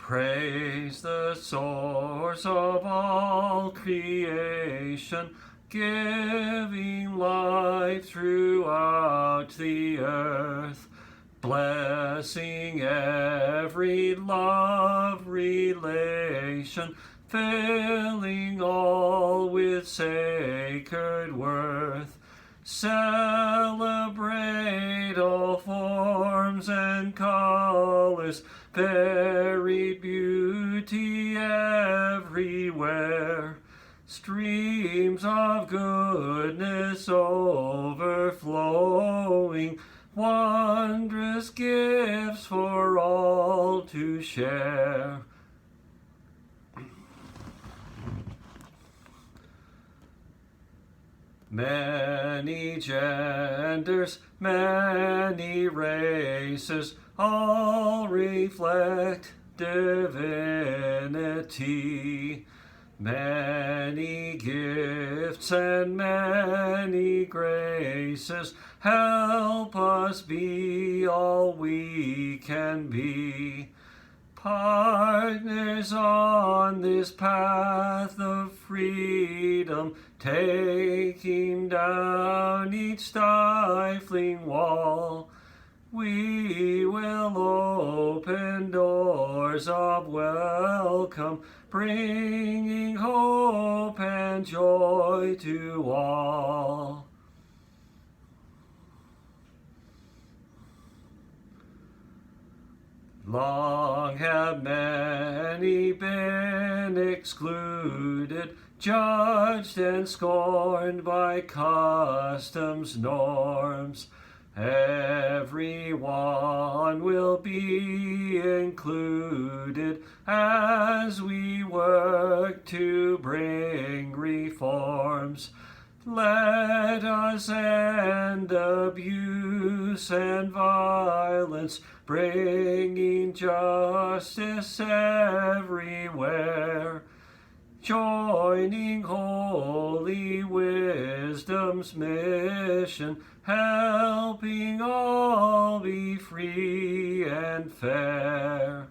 Praise the source of all creation, giving life throughout the earth, blessing every love relation, filling all with sacred worth. Celebrate all forms and colors, varied beauty everywhere, streams of goodness overflowing, wondrous gifts for all to share. Many genders, many races, all reflect divinity. Many gifts and many graces help us be all we can be. Partners on this path of freedom, taking down each stifling wall, we will open doors of welcome, bringing hope and joy to all. Long have many been excluded, judged and scorned by custom's norms. Everyone will be included as we work to bring reforms. Let us end abuse and violence, bringing justice everywhere, joining Holy Wisdom's mission, helping all be free and fair.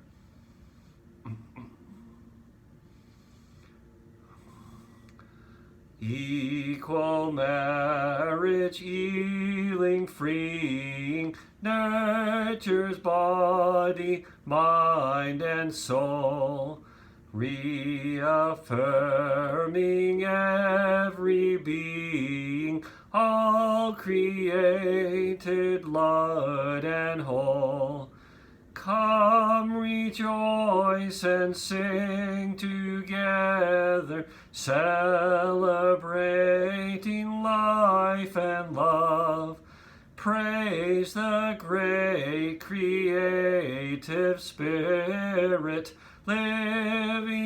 Equal marriage, healing, freeing, nurtures body, mind, and soul, reaffirming every being, all created, loved, and whole. Come, rejoice and sing together, celebrating life and love. Praise the great creative spirit, living